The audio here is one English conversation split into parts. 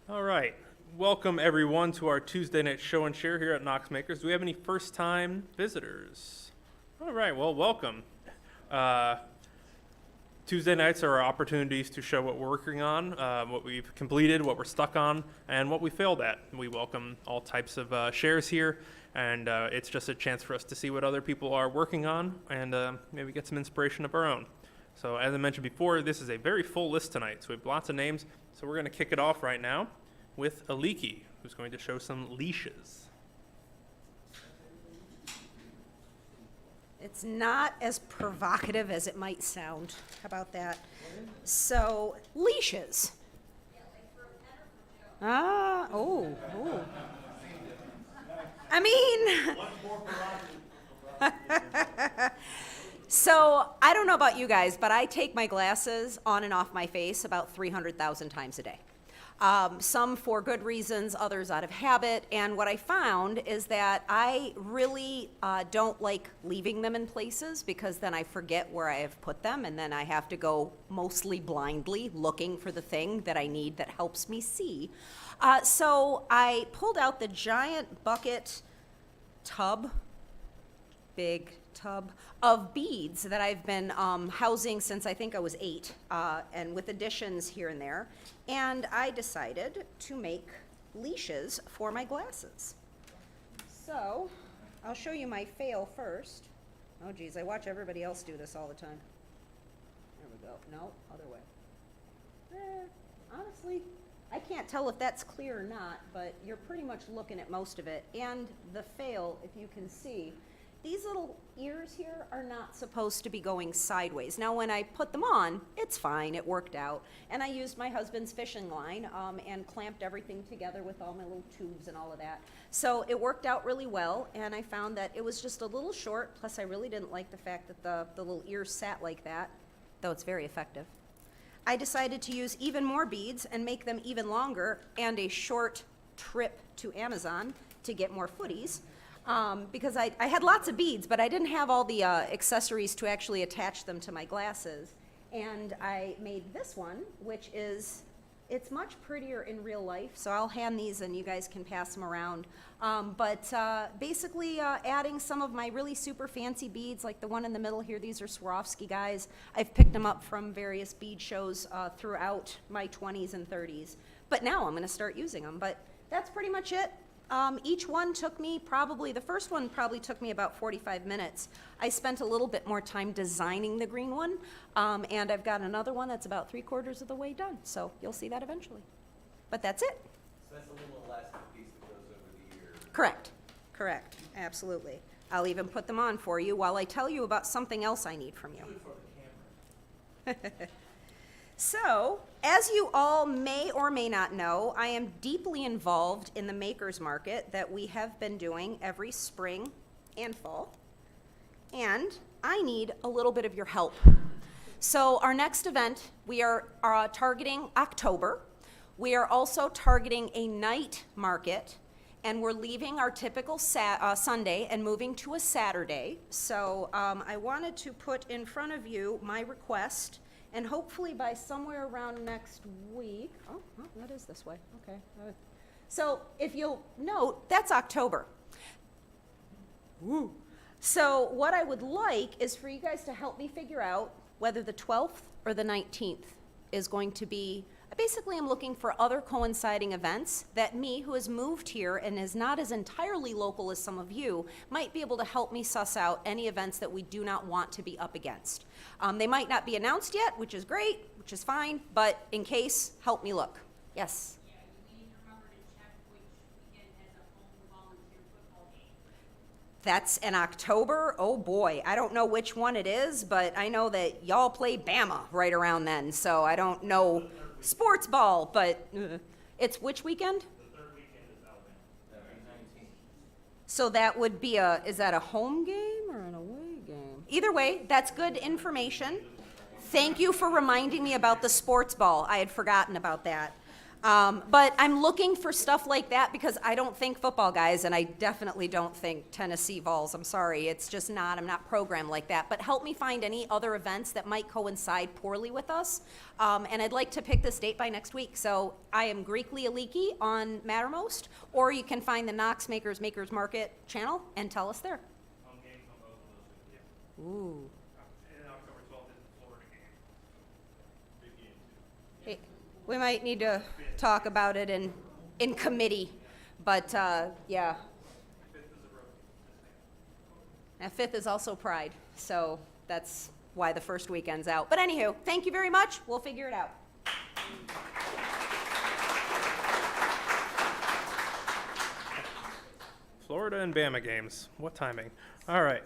All right. Welcome, everyone, to our Tuesday night show and share here at Knox Makers. Do we have any first-time visitors? All right, well, welcome. Tuesday nights are our opportunities to show what we're working on, what we've completed, what we're stuck on, and what we failed at. We welcome all types of shares here, and it's just a chance for us to see what other people are working on and maybe get some inspiration of our own. So as I mentioned before, this is a very full list tonight, so we have lots of names. So we're going to kick it off right now with Aliki, who's going to show some leashes. It's not as provocative as it might sound. How about that? So, leashes. Oh. I mean, so I don't know about you guys, but I take my glasses on and off my face about 300,000 times a day. Some for good reasons, others out of habit. And what I found is that I really don't like leaving them in places because then I forget where I have put them, and then I have to go mostly blindly looking for the thing that I need that helps me see. So I pulled out the giant bucket tub, big tub of beads that I've been housing since I think I was 8, and with additions here and there. And I decided to make leashes for my glasses. So I'll show you my fail first. Oh geez, I watch everybody else do this all the time. There we go. No, other way. Honestly, I can't tell if that's clear or not, but you're pretty much looking at most of it. And the fail, if you can see, these little ears here are not supposed to be going sideways. Now, when I put them on, it's fine, it worked out. And I used my husband's fishing line and clamped everything together with all my little tubes and all of that. So it worked out really well, and I found that it was just a little short, plus I really didn't like the fact that the little ears sat like that, though it's very effective. I decided to use even more beads and make them even longer, and a short trip to Amazon to get more footies. Because I had lots of beads, but I didn't have all the accessories to actually attach them to my glasses. And I made this one, which is, it's much prettier in real life, so I'll hand these and you guys can pass them around. Basically adding some of my really super fancy beads, like the one in the middle here, these are Swarovski guys. I've picked them up from various bead shows throughout my 20s and 30s. But now I'm gonna start using them, but that's pretty much it. Each one took me the first one probably took me about 45 minutes. I spent a little bit more time designing the green one, and I've got another one that's about 3/4 of the way done, so you'll see that eventually. But that's it. So that's a little elastic piece that goes over the ear. Correct, absolutely. I'll even put them on for you while I tell you about something else I need from you. Good for the camera. So, as you all may or may not know, I am deeply involved in the makers market that we have been doing every spring and fall, and I need a little bit of your help. So our next event, we are targeting October. We are also targeting a night market, and we're leaving our typical Sunday and moving to a Saturday. So I wanted to put in front of you my request. And hopefully by somewhere around next week, that is this way, okay. So if you'll note, that's October. Woo. So what I would like is for you guys to help me figure out whether the 12th or the 19th is going to be, basically I'm looking for other coinciding events that me, who has moved here and is not as entirely local as some of you, might be able to help me suss out any events that we do not want to be up against. They might not be announced yet, which is great, which is fine, but in case, help me look. Yes? Yeah, you need to remember to check which weekend has a home volunteer football game. That's in October? Oh boy, I don't know which one it is, but I know that y'all play Bama right around then, so I don't know sports ball, but it's which weekend? The third weekend is Alabama. That would be 19th. So that would be is that a home game or an away game? Either way, that's good information. Thank you for reminding me about the sports ball. I had forgotten about that. But I'm looking for stuff like that because I don't think football guys, and I definitely don't think Tennessee Vols. I'm sorry, it's just not, I'm not programmed like that. But help me find any other events that might coincide poorly with us. And I'd like to pick this date by next week. So I am Greekly Aliki on Mattermost, or you can find the Knox Makers Makers Market channel and tell us there. Home games on both of those, yeah. Ooh. And October 12th is the Florida game. Big game, too. Hey, we might need to talk about it in committee, but, yeah. Fifth is a road game. And fifth is also Pride, so that's why the first weekend's out. But anywho, thank you very much. We'll figure it out. Florida and Bama games. What timing? All right.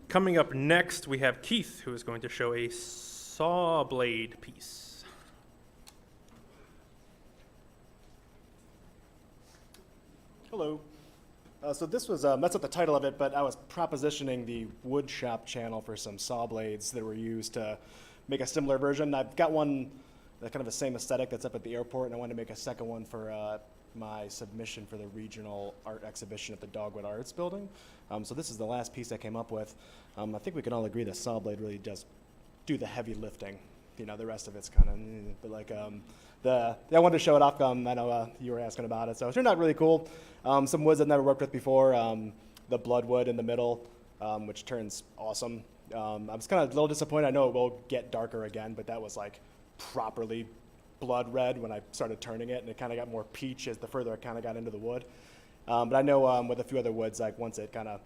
Coming up next, we have Keith, who is going to show a saw blade piece. Hello. So this was, that's not the title of it, but I was propositioning the wood shop channel for some saw blades that were used to make a similar version. I've got one that kind of the same aesthetic that's up at the airport, and I wanted to make a second one for my submission for the regional art exhibition at the Dogwood Arts Building. So this is the last piece I came up with. I think we can all agree that saw blade really does do the heavy lifting. You know, the rest of it's kind of, but like, I wanted to show it off. I know you were asking about it, so it turned out really cool. Some woods I've never worked with before. The bloodwood in the middle, which turns awesome. I was kind of a little disappointed. I know it will get darker again, but that was like properly blood red when I started turning it, and it kind of got more peach as the further I kind of got into the wood. But I know with a few other woods, like once it kind of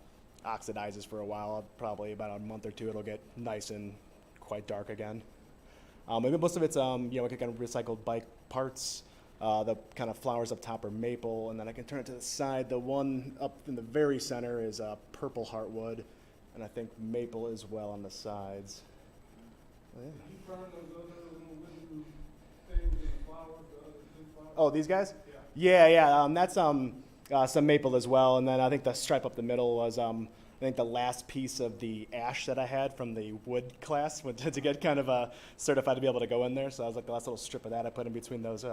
oxidizes for a while, probably about a month or two, it'll get nice and quite dark again. Maybe most of it's, kind of recycled bike parts. The kind of flowers up top are maple, and then I can turn it to the side. The one up in the very center is purple heartwood, and I think maple as well on the sides. Yeah. You burn those other little wooden things in the flowers, the other two flowers? Oh, these guys? Yeah. That's some maple as well, and then I think the stripe up the middle was I think the last piece of the ash that I had from the wood class to get kind of certified to be able to go in there. So I was like the last little strip of that I put in between those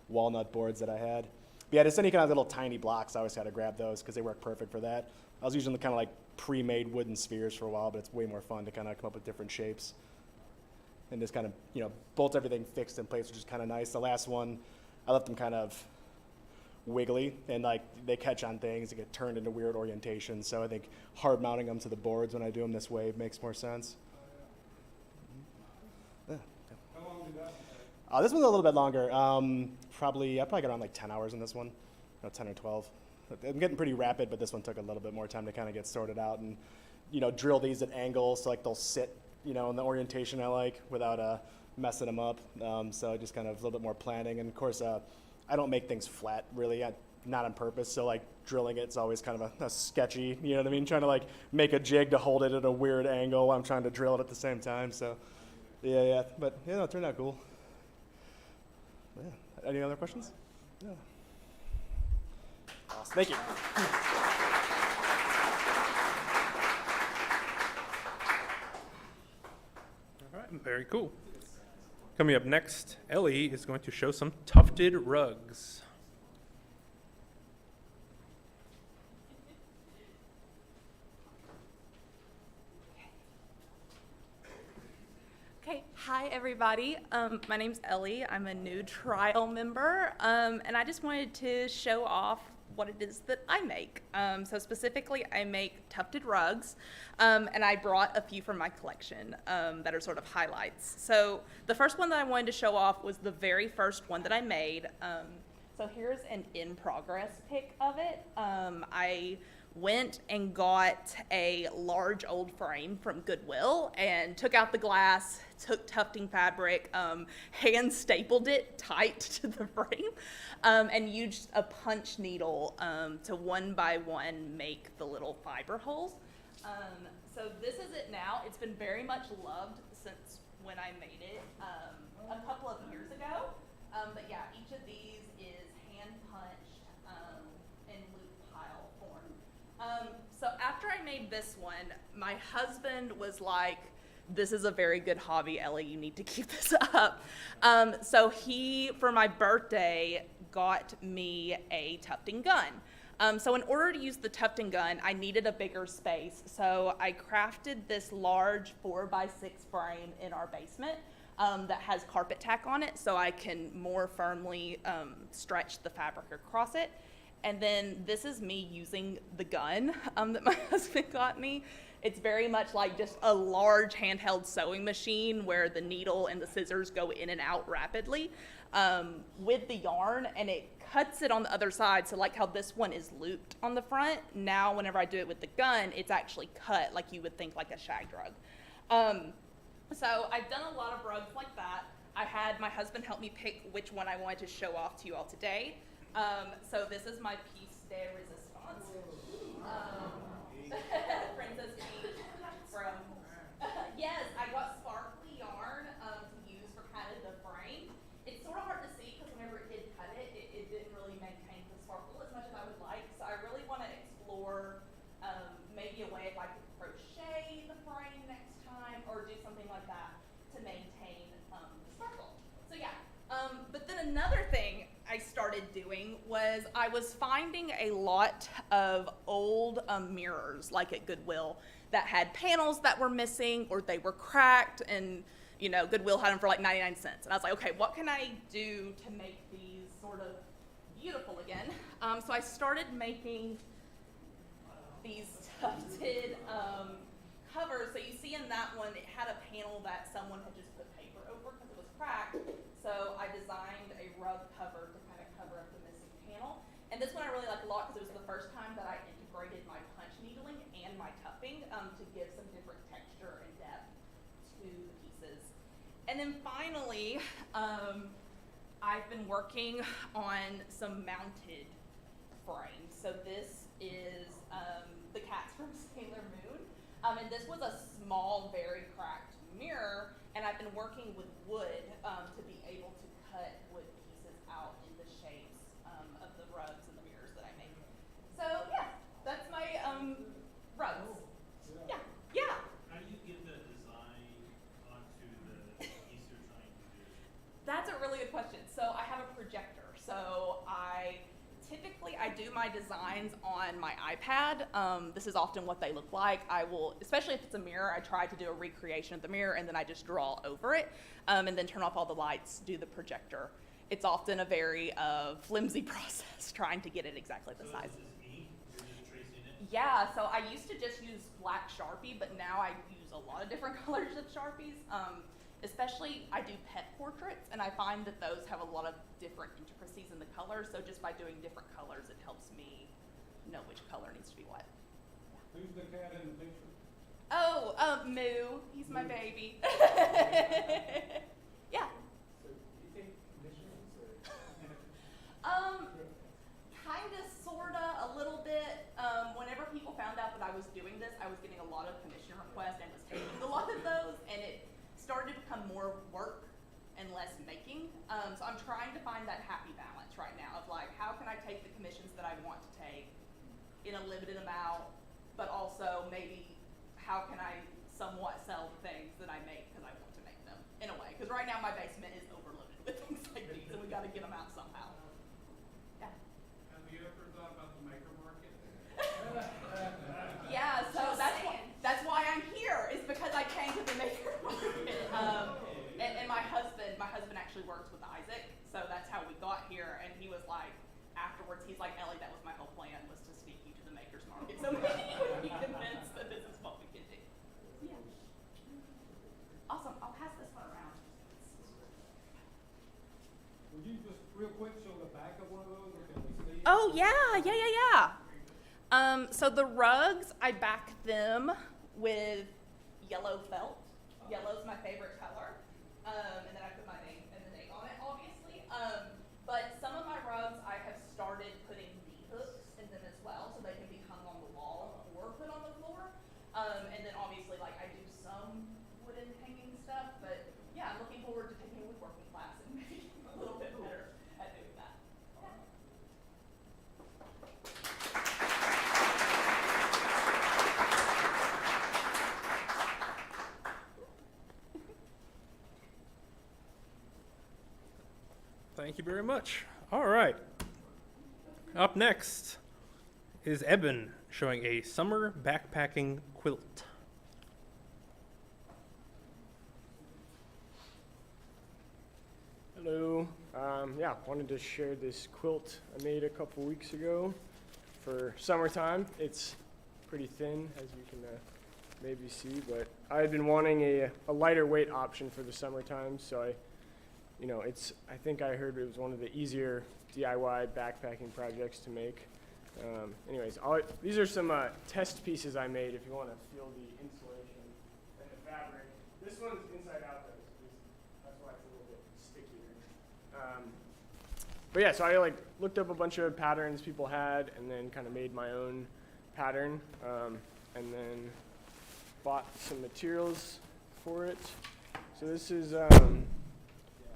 walnut boards that I had. But yeah, just any kind of little tiny blocks, I always had to grab those because they work perfect for that. I was using the kind of like pre-made wooden spheres for a while, but it's way more fun to kind of come up with different shapes. And just kind of, bolt everything fixed in place, which is kind of nice. The last one, I left them kind of wiggly, and like they catch on things, they get turned into weird orientations. So I think hard mounting them to the boards when I do them this way makes more sense. Yeah. How long did that take? This one's a little bit longer. I probably got around like 10 hours in this one, 10 or 12. I'm getting pretty rapid, but this one took a little bit more time to kind of get sorted out and, drill these at angles so like they'll sit, in the orientation I like without messing them up. So just kind of a little bit more planning. And of course, I don't make things flat really, not on purpose. So like drilling it's always kind of a sketchy, you know what I mean? Trying to like make a jig to hold it at a weird angle while I'm trying to drill it at the same time. So yeah. But it turned out cool. Yeah. Any other questions? Yeah. Awesome. Thank you. All right, very cool. Coming up next, Ellie is going to show some tufted rugs. Okay, hi everybody. My name's Ellie. I'm a new trial member, and I just wanted to show off what it is that I make. So specifically, I make tufted rugs, and I brought a few from my collection that are sort of highlights. So the first one that I wanted to show off was the very first one that I made. So here's an in-progress pic of it. I went and got a large old frame from Goodwill and took out the glass, took tufting fabric, hand stapled it tight to the frame, and used a punch needle to one by one make the little fiber holes. So this is it now. It's been very much loved since when I made it a couple of years ago. But yeah, each of these is hand punched in loop pile form. So after I made this one, my husband was like, this is a very good hobby, Ellie. You need to keep this up. So he, for my birthday, got me a Tufting gun. So in order to use the Tufting gun, I needed a bigger space. So I crafted this large 4x6 frame in our basement that has carpet tack on it, so I can more firmly stretch the fabric across it. And then this is me using the gun that my husband got me. It's very much like just a large handheld sewing machine where the needle and the scissors go in and out rapidly with the yarn, and it cuts it on the other side. So like how this one is looped on the front, now whenever I do it with the gun, it's actually cut like you would think like a shag rug. So I've done a lot of rugs like that. I had my husband help me pick which one I wanted to show off to you all today. So this is my piece de resistance. Princess Peach from, yes, I got sparkly yarn to use for kind of the frame. It's sort of hard to see because whenever it did cut it, it didn't really maintain the sparkle as much as I would like. So I really want to explore maybe a way if I could crochet the frame next time or do something like that to maintain the sparkle. So yeah, but then another thing I started doing was I was finding a lot of old mirrors, like at Goodwill, that had panels that were missing or they were cracked, and you know, Goodwill had them for like 99 cents. And I was like, okay, what can I do to make these sort of beautiful again? So I started making these tufted covers. So you see in that one, it had a panel that someone had just put paper over because it was cracked. So I designed a rug cover to kind of cover up the missing panel. And this one I really like a lot because it was the first time that I integrated my punch needling and my tuffing to give some different texture and depth to the pieces. And then finally, I've been working on some mounted frames. So this is the cats from Sailor Moon. And this was a small, very cracked mirror, and I've been working with wood to be able to cut wood pieces out in the shapes of the rugs and the mirrors that I make. So yeah, that's my rugs. Yeah, yeah. How do you get the design onto the piece you're trying to do? That's a really good question. So I have a projector. So typically I do my designs on my iPad. This is often what they look like. I will, especially if it's a mirror, I try to do a recreation of the mirror and then I just draw over it and then turn off all the lights, do the projector. It's often a very flimsy process trying to get it exactly the size. Is this ink? You're just tracing it? Yeah, so I used to just use black Sharpie, but now I use a lot of different colors of Sharpies. Especially, I do pet portraits, and I find that those have a lot of different intricacies in the colors, so just by doing different colors, it helps me know which color needs to be what. Who's the cat in the picture? Oh, Moo, he's my baby. Yeah. So you take commissions or? Kinda, sorta, a little bit. Whenever people found out that I was doing this, I was getting a lot of commission requests and was taking a lot of those, and it started to become more work and less making. So I'm trying to find that happy balance right now of like, how can I take the commissions that I want to take in a limited amount, but also maybe how can I somewhat sell the things that I make because I want to make them in a way. Because right now my basement is overloaded with things like these, and we got to get them out somehow. Yeah. Have you ever thought about the maker market? Yeah, so that's why I'm here, is because I came to the maker market. And my husband actually works with Isaac, so that's how we got here. And he was like, afterwards, he's like, Ellie, that was my whole plan, was to speak you to the maker's market. So maybe you would be convinced that this is what we can do. Yeah. Awesome, I'll pass this one around. Would you just real quick show the back of one of those, or can we see it? Oh, yeah. So the rugs, I back them with yellow felt. Yellow's my favorite color. And then I put my name and the date on it, obviously. But some of my rugs, I have started putting V-hooks in them as well, so they can be hung on the wall or put on the floor. And then obviously, like, I do some wooden hanging stuff, but yeah, I'm looking forward to taking a woodworking class and maybe a little bit better at doing that. Yeah. Thank you very much. All right. Up next is Eben showing a summer backpacking quilt. Hello. Yeah, wanted to share this quilt I made a couple weeks ago for summertime. It's pretty thin, as you can maybe see, but I had been wanting a lighter weight option for the summertime, so I think I heard it was one of the easier DIY backpacking projects to make. Anyways, these are some test pieces I made if you want to feel the insulation and the fabric. This one's inside out though, so that's why it's a little bit stickier. But yeah, so I looked up a bunch of patterns people had and then kind of made my own pattern, and then bought some materials for it. So this is,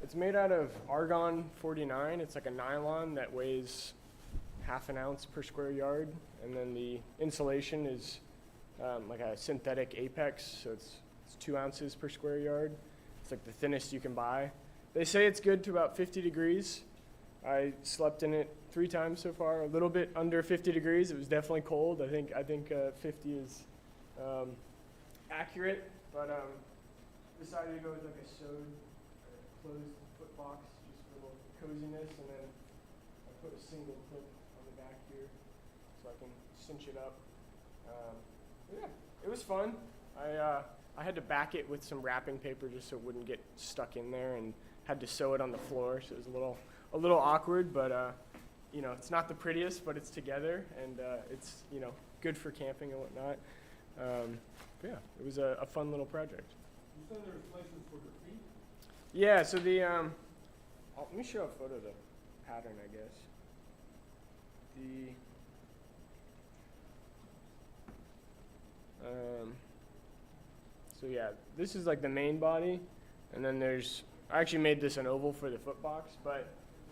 it's made out of argon 49. It's like a nylon that weighs half an ounce per square yard. And then the insulation is like a synthetic Apex, so it's 2 ounces per square yard. It's like the thinnest you can buy. They say it's good to about 50 degrees. I slept in it 3 times so far, a little bit under 50 degrees. It was definitely cold. I think 50 is accurate, but decided to go with like a sewed closed foot box just for a little coziness, and then I put a single clip on the back here so I can cinch it up. Yeah, it was fun. I had to back it with some wrapping paper just so it wouldn't get stuck in there, and had to sew it on the floor, so it was a little awkward, but it's not the prettiest, but it's together, and it's good for camping and whatnot. But yeah, it was a fun little project. You said there was places for your feet? Yeah, so the let me show a photo of the pattern, I guess. So yeah, this is like the main body, and then I actually made this an oval for the foot box, but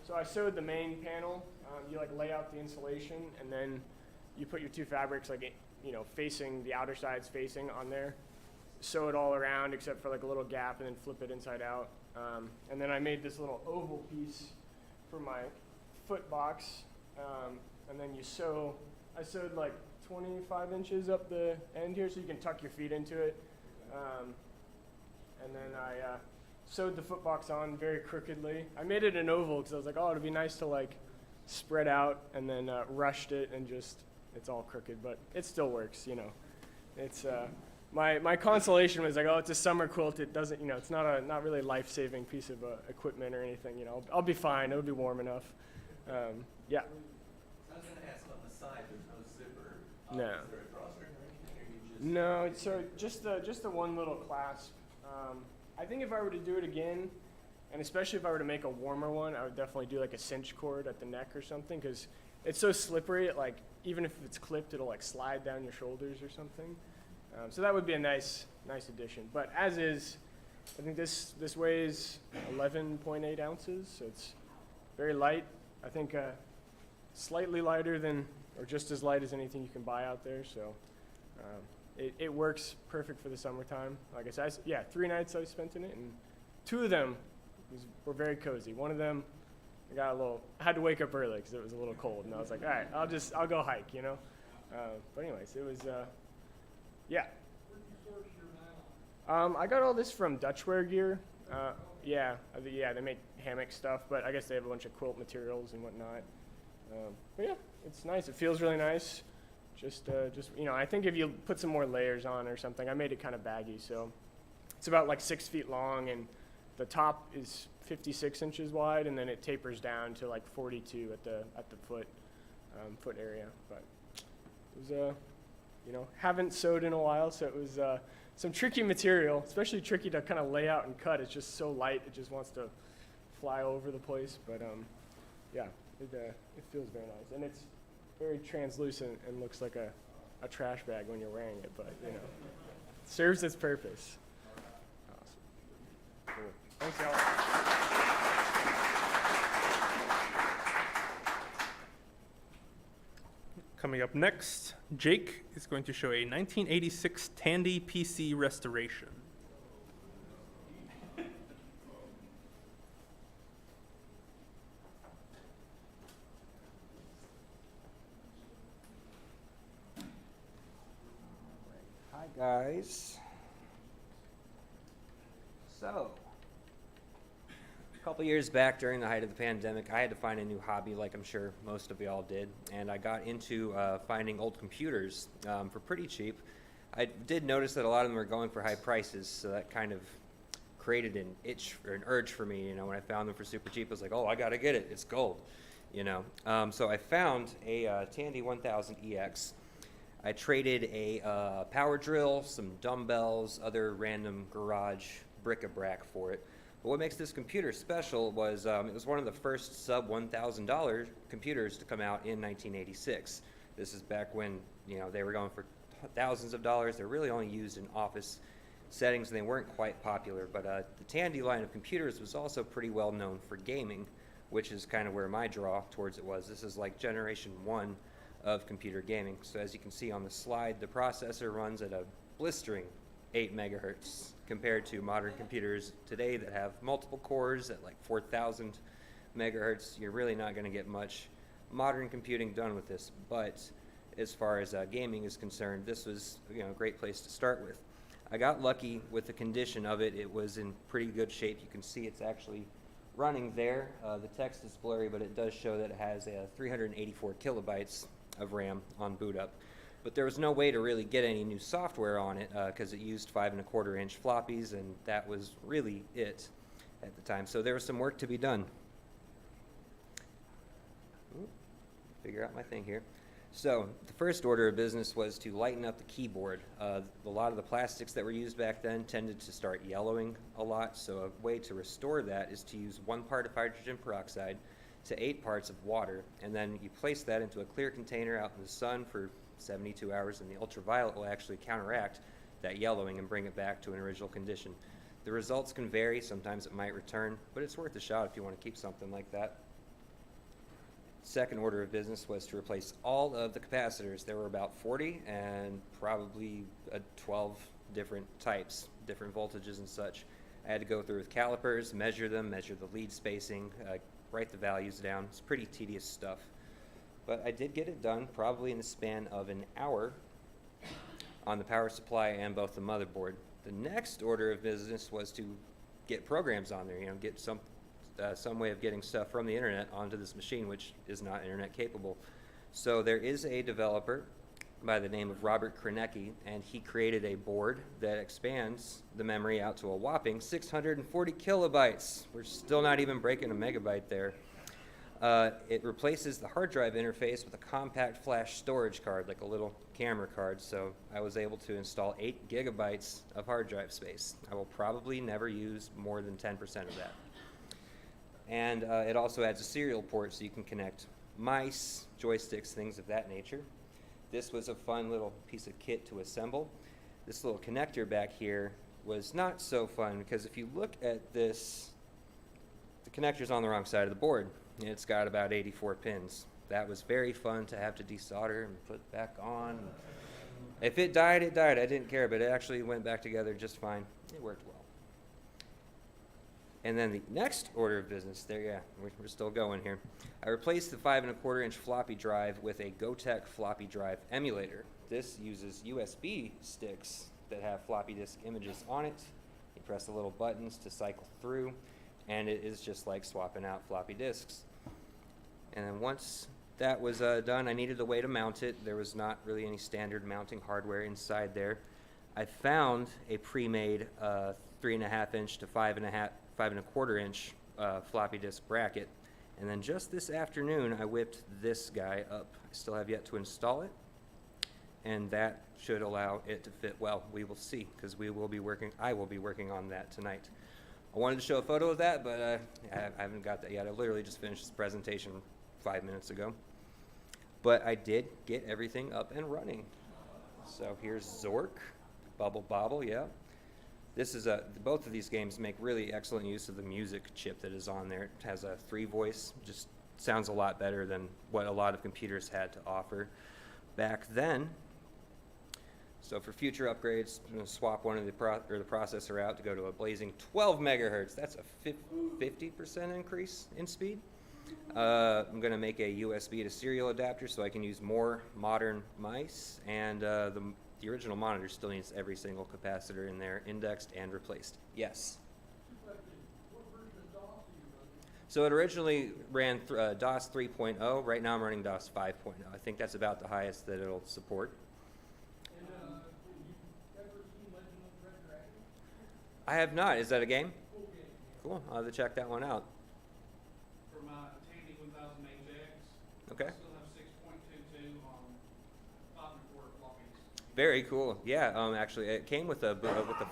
so I sewed the main panel. You lay out the insulation, and then you put your 2 fabrics facing the outer sides facing on there. Sew it all around except for like a little gap, and then flip it inside out. And then I made this little oval piece for my foot box, and then I sewed like 25 inches up the end here so you can tuck your feet into it. And then I sewed the foot box on very crookedly. I made it an oval because I was like, oh, it'd be nice to spread out, and then rushed it and it's all crooked, but it still works, It's my consolation was like, oh, it's a summer quilt. It doesn't, it's not really a life-saving piece of equipment or anything. I'll be fine. It'll be warm enough. Yeah. I was gonna ask, on the side, there's no zipper. No. Is there a drawstring or anything, or you just? No, so just the one little clasp. I think if I were to do it again, and especially if I were to make a warmer one, I would definitely do like a cinch cord at the neck or something, because it's so slippery. Even if it's clipped, it'll slide down your shoulders or something. So that would be a nice addition. But as is, I think this weighs 11.8 ounces, so it's very light. I think slightly lighter than, or just as light as anything you can buy out there. So it works perfect for the summertime. Like I said, 3 nights I spent in it, and 2 of them were very cozy. One of them, I had to wake up early because it was a little cold, and I was like, all right, I'll go hike, But anyways, it was, yeah. Where'd you source your nylon? I got all this from Dutchware Gear. Yeah, they make hammock stuff, but I guess they have a bunch of quilt materials and whatnot. But yeah, it's nice. It feels really nice. Just I think if you put some more layers on or something, I made it kind of baggy, so it's about 6 feet long, and the top is 56 inches wide, and then it tapers down to 42 at the foot area. But it was haven't sewed in a while, so it was some tricky material, especially tricky to kind of lay out and cut. It's just so light, it just wants to fly all over the place. But yeah, it feels very nice, and it's very translucent and looks like a trash bag when you're wearing it, but it serves its purpose. Awesome. Cool. Thanks, y'all. Coming up next, Jake is going to show a 1986 Tandy PC restoration. guys. So, a couple years back during the height of the pandemic, I had to find a new hobby, like I'm sure most of y'all did, and I got into finding old computers for pretty cheap. I did notice that a lot of them were going for high prices, so that kind of created an itch or an urge for me. You know, when I found them for super cheap, I was like, oh, I gotta get it. It's gold. You know, so I found a Tandy 1000 EX. I traded a power drill, some dumbbells, other random garage bric-a-brac for it. But what makes this computer special was it was one of the first sub $1,000 computers to come out in 1986. This is back when, you know, they were going for thousands of dollars. They're really only used in office settings, and they weren't quite popular. But the Tandy line of computers was also pretty well known for gaming, which is kind of where my draw towards it was. This is like generation 1 of computer gaming. So as you can see on the slide, the processor runs at a blistering 8 megahertz compared to modern computers today that have multiple cores at like 4,000 megahertz. You're really not going to get much modern computing done with this, but as far as gaming is concerned, this was, you know, a great place to start with. I got lucky with the condition of it. It was in pretty good shape. You can see it's actually running there. The text is blurry, but it does show that it has 384 kilobytes of RAM on boot up. But there was no way to really get any new software on it because it used 5¼ inch floppies, and that was really it at the time. So there was some work to be done. Ooh, figure out my thing here. So the first order of business was to lighten up the keyboard. A lot of the plastics that were used back then tended to start yellowing a lot, so a way to restore that is to use 1 part of hydrogen peroxide to 8 parts of water, and then you place that into a clear container out in the sun for 72 hours, and the ultraviolet will actually counteract that yellowing and bring it back to an original condition. The results can vary. Sometimes it might return, but it's worth a shot if you want to keep something like that. Second order of business was to replace all of the capacitors. There were about 40 and probably 12 different types, different voltages and such. I had to go through with calipers, measure them, measure the lead spacing, write the values down. It's pretty tedious stuff. But I did get it done probably in the span of an hour on the power supply and both the motherboard. The next order of business was to get programs on there, you know, get some way of getting stuff from the internet onto this machine, which is not internet capable. So there is a developer by the name of Robert Krenecki, and he created a board that expands the memory out to a whopping 640 kilobytes. We're still not even breaking a megabyte there. It replaces the hard drive interface with a compact flash storage card, like a little camera card, so I was able to install 8 gigabytes of hard drive space. I will probably never use more than 10% of that. And it also adds a serial port so you can connect mice, joysticks, things of that nature. This was a fun little piece of kit to assemble. This little connector back here was not so fun because if you look at this, the connector's on the wrong side of the board. It's got about 84 pins. That was very fun to have to desolder and put back on. If it died, it died. I didn't care, but it actually went back together just fine. It worked well. And then the next order of business, there, yeah, we're still going here. I replaced the 5¼ inch floppy drive with a Gotek floppy drive emulator. This uses USB sticks that have floppy disk images on it. You press the little buttons to cycle through, and it is just like swapping out floppy disks. And then once that was done, I needed a way to mount it. There was not really any standard mounting hardware inside there. I found a pre-made 3½ inch to 5¼ inch floppy disk bracket, and then just this afternoon I whipped this guy up. I still have yet to install it, and that should allow it to fit well. We will see, because I will be working on that tonight. I wanted to show a photo of that, but I haven't got that yet. I literally just finished this presentation 5 minutes ago. But I did get everything up and running. So here's Zork, Bubble Bobble, yeah. This is both of these games make really excellent use of the music chip that is on there. It has a 3-voice, just sounds a lot better than what a lot of computers had to offer back then. So for future upgrades, I'm going to swap one of the processor out to go to a blazing 12 megahertz. That's a 50% increase in speed. I'm going to make a USB to serial adapter so I can use more modern mice, and the the original monitor still needs every single capacitor in there indexed and replaced. Yes. So it originally ran DOS 3.0. Right now I'm running DOS 5.0. I think that's about the highest that it'll support. I have not. Is that a game? Cool. I'll have to check that one out. For my Tandy 1000HX, Okay. I still have 6.22 on 5.25 floppies. Very cool. Yeah. Actually, it came with a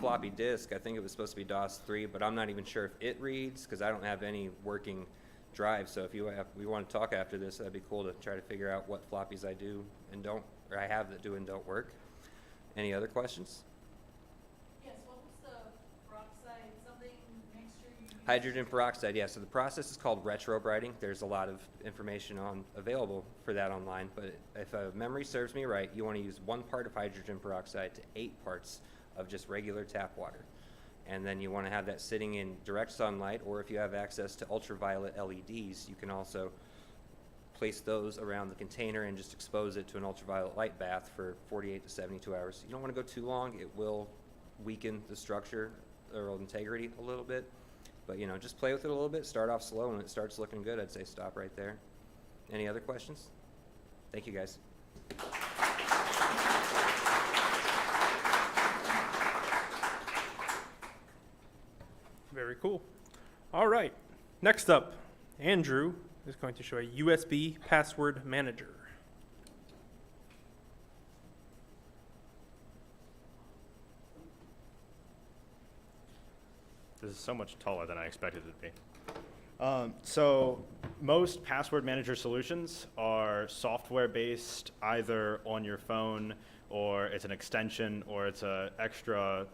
floppy disk. I think it was supposed to be DOS 3, but I'm not even sure if it reads because I don't have any working drive. So if we want to talk after this, that'd be cool to try to figure out what floppies I do and don't, or I have that do and don't work. Any other questions? Yes, what was the peroxide, something mixture you used? Hydrogen peroxide, yeah. So the process is called retrobrighting. There's a lot of information available for that online, but if memory serves me right, you want to use 1 part of hydrogen peroxide to 8 parts of just regular tap water. And then you want to have that sitting in direct sunlight, or if you have access to ultraviolet LEDs, you can also place those around the container and just expose it to an ultraviolet light bath for 48 to 72 hours. You don't want to go too long. It will weaken the structure or integrity a little bit. But, just play with it a little bit. Start off slow. When it starts looking good, I'd say stop right there. Any other questions? Thank you, guys. Very cool. All right. Next up, Andrew is going to show a USB password manager. This is so much taller than I expected it to be. So most password manager solutions are software-based, either on your phone, or it's an extension, or it's an extra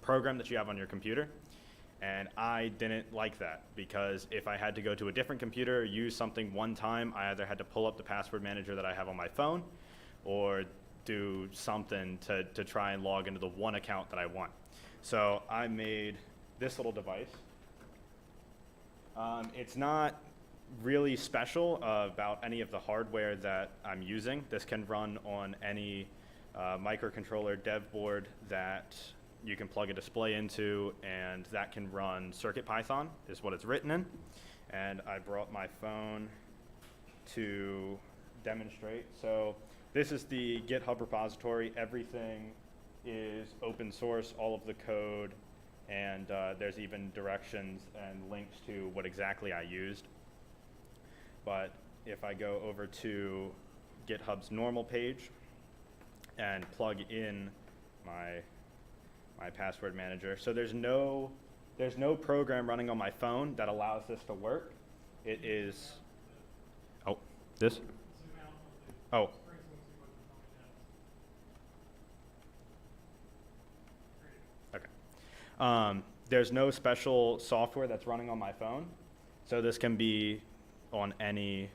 program that you have on your computer. And I didn't like that, because if I had to go to a different computer, use something one time, I either had to pull up the password manager that I have on my phone, or do something to try and log into the one account that I want. So I made this little device. It's not really special about any of the hardware that I'm using. This can run on any microcontroller dev board that you can plug a display into, and that can run CircuitPython, is what it's written in. And I brought my phone to demonstrate. So this is the GitHub repository. Everything is open source, all of the code, and there's even directions and links to what exactly I used. But if I go over to GitHub's normal page and plug in my password manager, so there's no program running on my phone that allows this to work. It is, oh, this? Oh. There's no special software that's running on my phone, so this can be on any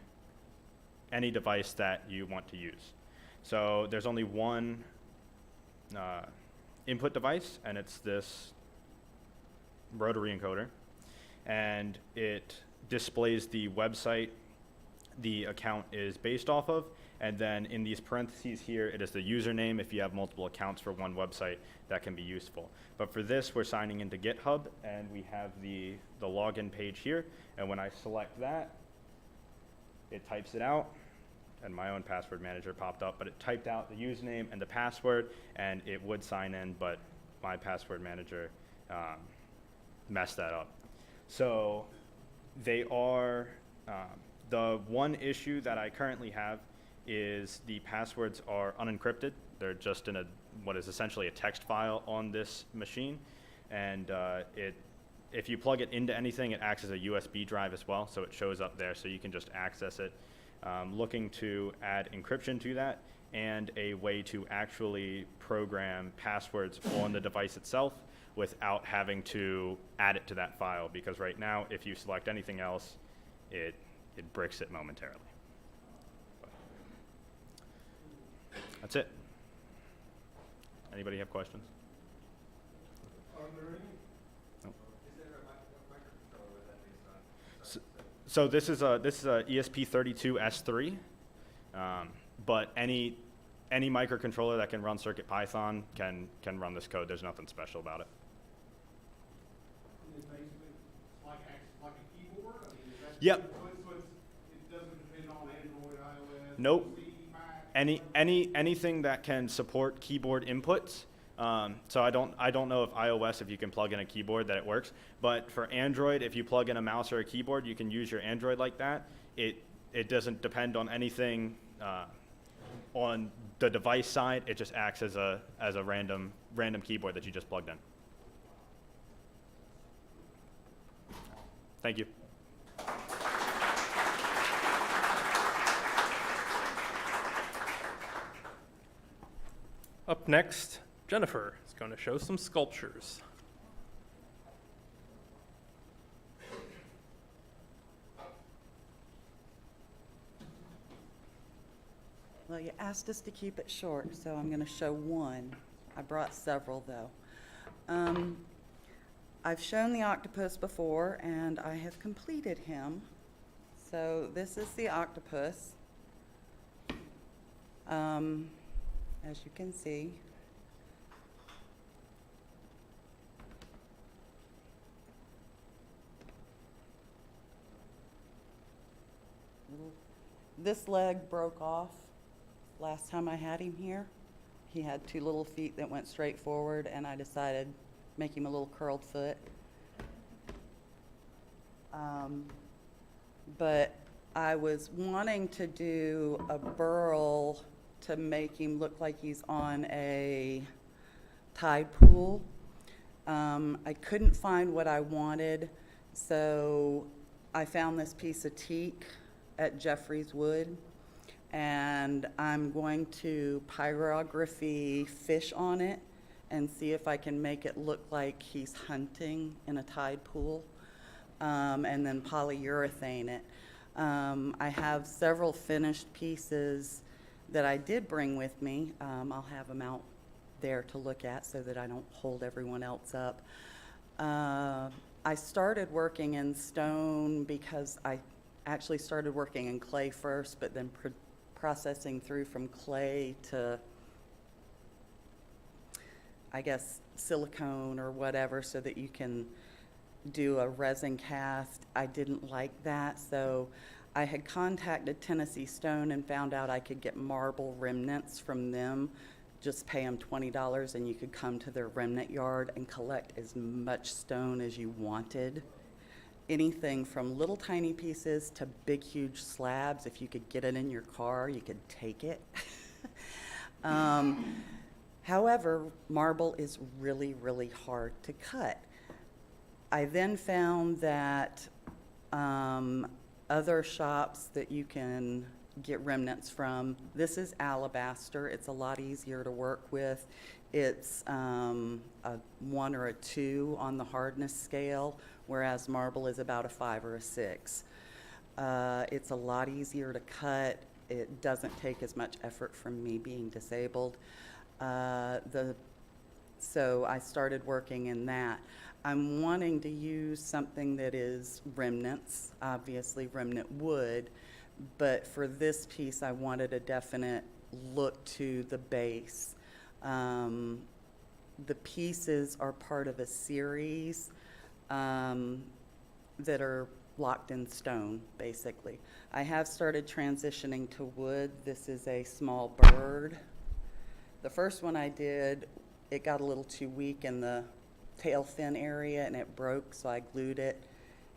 device that you want to use. So there's only one input device, and it's this rotary encoder, and it displays the website the account is based off of, and then in these parentheses here, it is the username. If you have multiple accounts for one website, that can be useful. But for this, we're signing into GitHub, and we have the login page here. And when I select that, it types it out, and my own password manager popped up, but it typed out the username and the password, and it would sign in, but my password manager messed that up. So they are, the one issue that I currently have is the passwords are unencrypted. They're just in what is essentially a text file on this machine, and if you plug it into anything, it acts as a USB drive as well, so it shows up there, so you can just access it. Looking to add encryption to that, and a way to actually program passwords on the device itself without having to add it to that file, because right now, if you select anything else, it bricks it momentarily. That's it. Anybody have questions? Are there any? Is there a microcontroller with that based on? So this is a ESP32S3, but any any microcontroller that can run CircuitPython can run this code. There's nothing special about it. It's basically like a keyboard? I mean, is that? Yep. So it doesn't depend on Android, iOS? Nope. PC, Mac? Anything that can support keyboard inputs. So I don't know if iOS, if you can plug in a keyboard, that it works. But for Android, if you plug in a mouse or a keyboard, you can use your Android like that. It doesn't depend on anything on the device side. It just acts as a random keyboard that you just plugged in. Thank you. Up next, Jennifer is going to show some sculptures. Well, you asked us to keep it short, so I'm going to show one. I brought several, though. I've shown the octopus before, and I have completed him. So this is the octopus. As you can see. This leg broke off last time I had him here. He had two little feet that went straight forward, and I decided make him a little curled foot. But I was wanting to do a burl to make him look like he's on a tide pool. I couldn't find what I wanted, so I found this piece of teak at Jeffrey's Wood, and I'm going to pyrography fish on it and see if I can make it look like he's hunting in a tide pool, and then polyurethane it. I have several finished pieces that I did bring with me. I'll have them out there to look at so that I don't hold everyone else up. I started working in stone because I actually started working in clay first, but then processing through from clay to, I guess, silicone or whatever so that you can do a resin cast. I didn't like that, so I had contacted Tennessee Stone and found out I could get marble remnants from them. Just pay them $20 and you could come to their remnant yard and collect as much stone as you wanted. Anything from little tiny pieces to big huge slabs. If you could get it in your car, you could take it. However, marble is really, really hard to cut. I then found that other shops that you can get remnants from, this is alabaster. It's a lot easier to work with. It's a 1 or a 2 on the hardness scale, whereas marble is about a 5 or a 6. It's a lot easier to cut. It doesn't take as much effort from me being disabled. So I started working in that. I'm wanting to use something that is remnants, obviously remnant wood, but for this piece I wanted a definite look to the base. The pieces are part of a series that are locked in stone, basically. I have started transitioning to wood. This is a small bird. The first one I did, it got a little too weak in the tail fin area and it broke, so I glued it,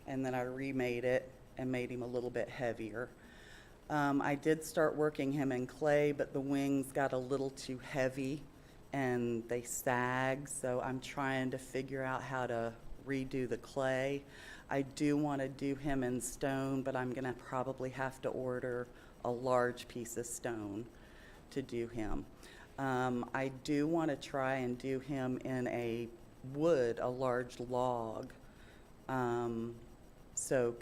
and then I remade it and made him a little bit heavier. I did start working him in clay, but the wings got a little too heavy and they sag, so I'm trying to figure out how to redo the clay. I do want to do him in stone, but I'm going to probably have to order a large piece of stone to do him. I do want to try and do him in a wood, a large log. So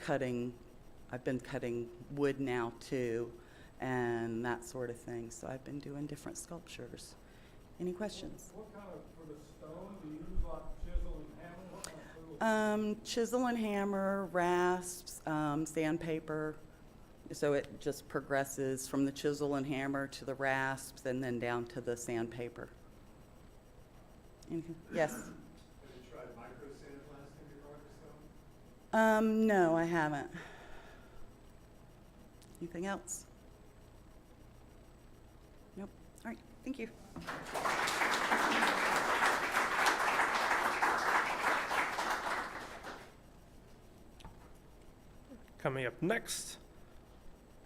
I've been cutting wood now too, and that sort of thing. So I've been doing different sculptures. Any questions? What kind of, for the stone, do you use like chisel and hammer? What kind of tools? Chisel and hammer, rasps, sandpaper, So it just progresses from the chisel and hammer to the rasps and then down to the sandpaper. Anything? Yes? Have you tried micro sandblasting your microscope? No, I haven't. Anything else? Nope. All right, thank you. Coming up next,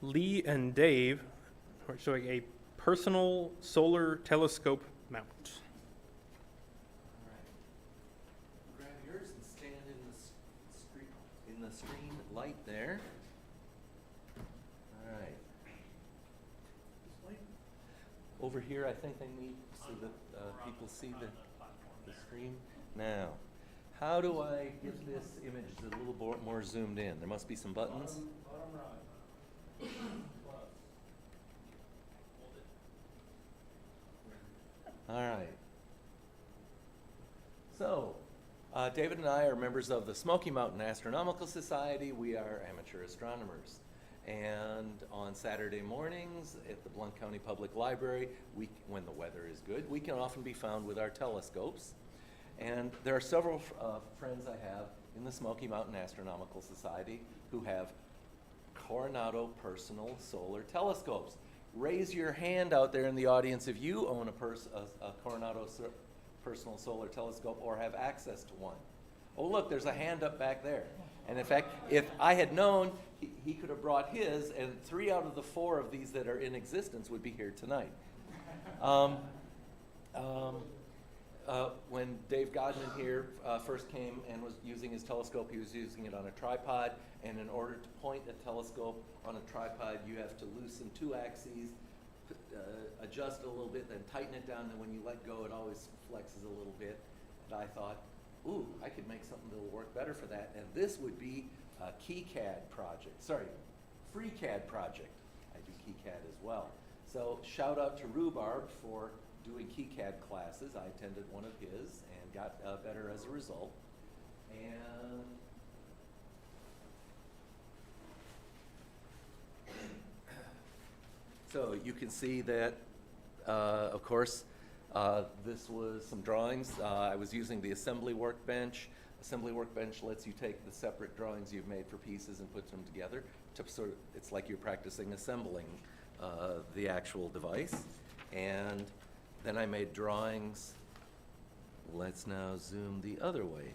Lee and Dave are showing a personal solar telescope mount. All right. Grab yours and stand in the screen light there. All right. Over here, I think they need so that people see the screen. Now, how do I get this image a little more zoomed in? There must be some buttons. Bottom right. All right. So, David and I are members of the Smoky Mountain Astronomical Society. We are amateur astronomers. And on Saturday mornings at the Blount County Public Library, when the weather is good, we can often be found with our telescopes. And there are several friends I have in the Smoky Mountain Astronomical Society who have Coronado personal solar telescopes. Raise your hand out there in the audience if you own a Coronado personal solar telescope or have access to one. Oh, look, there's a hand up back there. And in fact, if I had known, he could have brought his, and 3 out of the 4 of these that are in existence would be here tonight. When Dave Godman here first came and was using his telescope, he was using it on a tripod, and in order to point a telescope on a tripod, you have to loosen 2 axes, adjust it a little bit, then tighten it down, and when you let go, it always flexes a little bit. And I thought, ooh, I could make something that'll work better for that, and this would be a KeyCAD project. Sorry, FreeCAD project. I do KeyCAD as well. So shout out to Rhubarb for doing KeyCAD classes. I attended one of his and got better as a result. And so you can see that, of course, this was some drawings. I was using the assembly workbench. Assembly workbench lets you take the separate drawings you've made for pieces and put them together. To sort of, it's like you're practicing assembling the actual device. And then I made drawings. Let's now zoom the other way.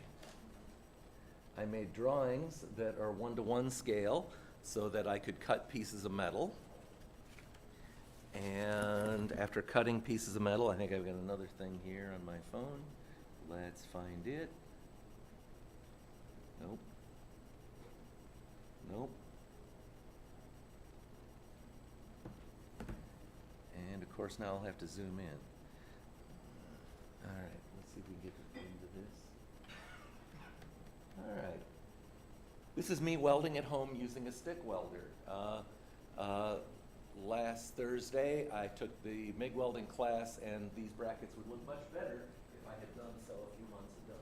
I made drawings that are 1-to-1 scale so that I could cut pieces of metal. And after cutting pieces of metal, I think I've got another thing here on my phone. Let's find it. Nope. Nope. And of course now I'll have to zoom in. All right, let's see if we can get into this. All right. This is me welding at home using a stick welder. Last Thursday, I took the MIG welding class, and these brackets would look much better if I had done so a few months ago.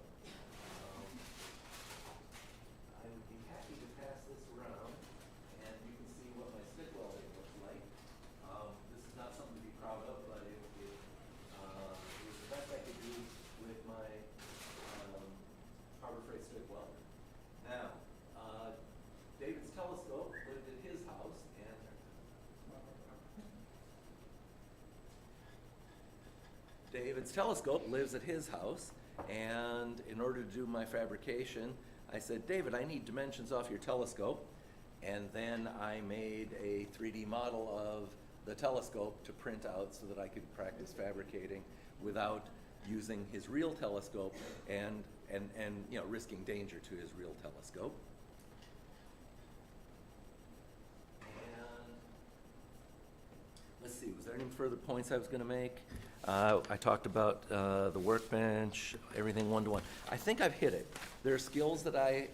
I would be happy to pass this around, and you can see what my stick welding looks like. This is not something to be proud of, but it was the best I could do with my Harbor Freight stick welder. Now, David's telescope lived at his house, and David's telescope lives at his house, and in order to do my fabrication, I said, David, I need dimensions off your telescope, and then I made a 3D model of the telescope to print out so that I could practice fabricating without using his real telescope and you know, risking danger to his real telescope. And let's see, was there any further points I was going to make? I talked about the workbench, everything 1-to-1. I think I've hit it. There are skills that I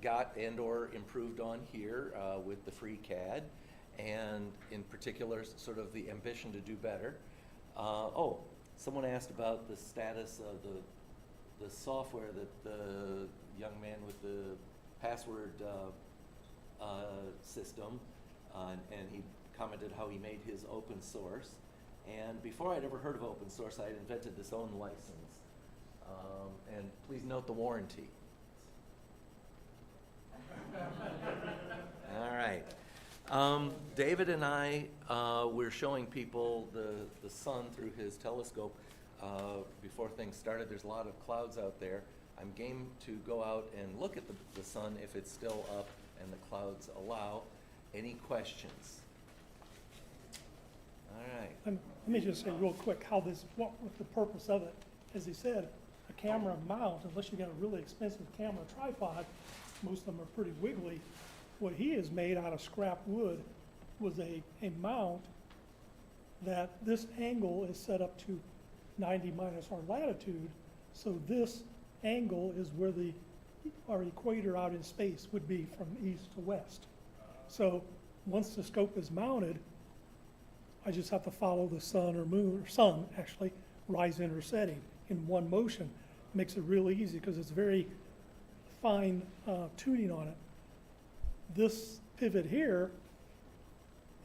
got and or improved on here with the FreeCAD, and in particular sort of the ambition to do better. Oh, someone asked about the status of the software that the young man with the password system and he commented how he made his open source. And before I'd ever heard of open source, I had invented this own license. And please note the warranty. All right. David and I, we're showing people the sun through his telescope before things started. There's a lot of clouds out there. I'm game to go out and look at the sun if it's still up and the clouds allow. Any questions? All right. Let me just say real quick what was the purpose of it. As he said, a camera mount, unless you got a really expensive camera tripod, most of them are pretty wiggly. What he has made out of scrap wood was a mount that this angle is set up to 90 minus our latitude. So this angle is where our equator out in space would be from east to west. So once the scope is mounted, I just have to follow the sun or moon, or sun actually, rising or setting in one motion. Makes it really easy because it's very fine tuning on it. This pivot here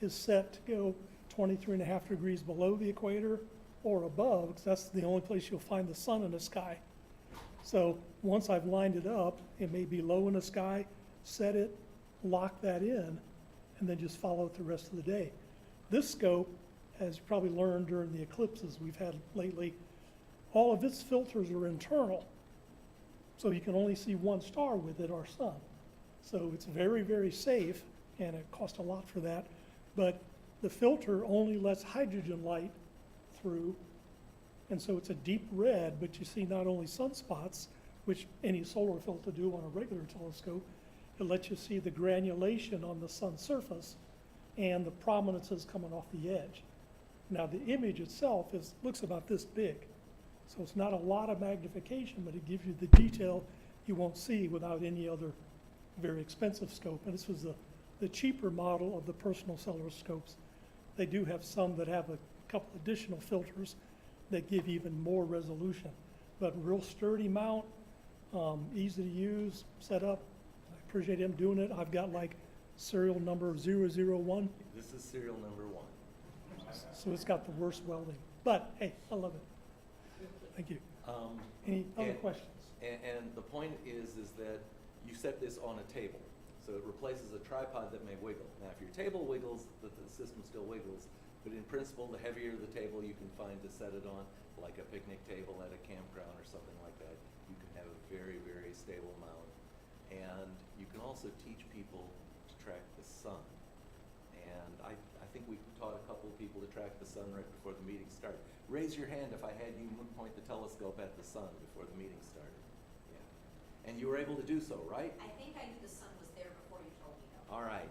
is set to go 23.5 degrees below the equator or above, because that's the only place you'll find the sun in the sky. So once I've lined it up, it may be low in the sky, set it, lock that in, and then just follow it the rest of the day. This scope, as you probably learned during the eclipses we've had lately, all of its filters are internal. So you can only see one star with it, our sun. So it's very, very safe, and it costs a lot for that. But the filter only lets hydrogen light through, and so it's a deep red, but you see not only sunspots, which any solar filter do on a regular telescope, it lets you see the granulation on the sun's surface and the prominences coming off the edge. Now the image itself looks about this big. So it's not a lot of magnification, but it gives you the detail you won't see without any other very expensive scope. And this was the cheaper model of the personal solar scopes. They do have some that have a couple additional filters that give even more resolution. But real sturdy mount, easy to use, set up. I appreciate him doing it. I've got like serial number 001. This is serial number 1. So it's got the worst welding. But hey, I love it. Thank you. Any other questions? And the point is that you set this on a table. So it replaces a tripod that may wiggle. Now, if your table wiggles, the system still wiggles. But in principle, the heavier the table you can find to set it on, like a picnic table at a campground or something like that, you can have a very, very stable mount. And you can also teach people to track the sun. And I think we taught a couple of people to track the sun right before the meeting started. Raise your hand if I had you point the telescope at the sun before the meeting started. Yeah. And you were able to do so, right? I think I knew the sun was there before you told me though. All right.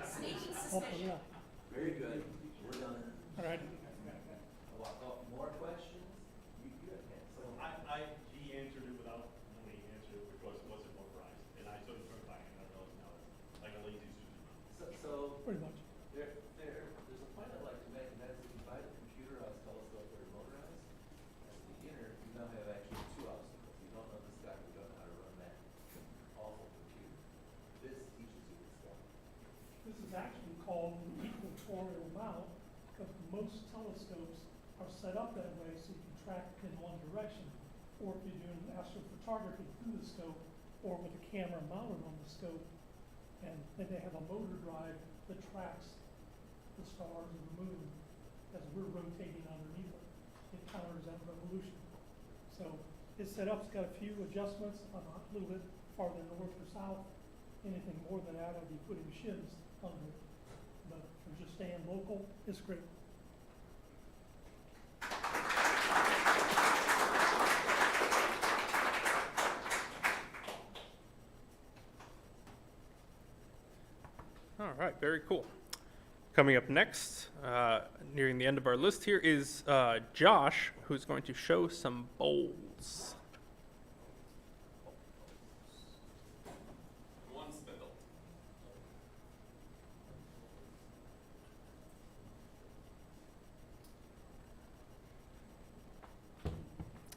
Sneaking Oh, suspicion. yeah. Very good. We're done. All right. More questions? You have hands. So He answered it without knowing he answered it, which wasn't motorized, and I sort of turned back and I realized now it's like a lazy Susan. So Pretty much. there's a point I'd like to make, and that is if you buy the computerized telescope that are motorized, as a beginner, you now have actually 2 obstacles. You don't know the sky, you don't know how to run that awful computer. This teaches you the stuff. This is actually called an equatorial mount because most telescopes are set up that way so you can track in one direction. Or if you're doing astrophotography through the scope or with a camera mounted on the scope. And then they have a motor drive that tracks the stars and the moon as we're rotating underneath it. It counters that revolution. So it's set up, it's got a few adjustments, a little bit farther north or south. Anything more than that, I'd be putting shims under it. But for just staying local, it's great. All right, very cool. Coming up next, nearing the end of our list here, is Josh, who's going to show some bowls. One spindle.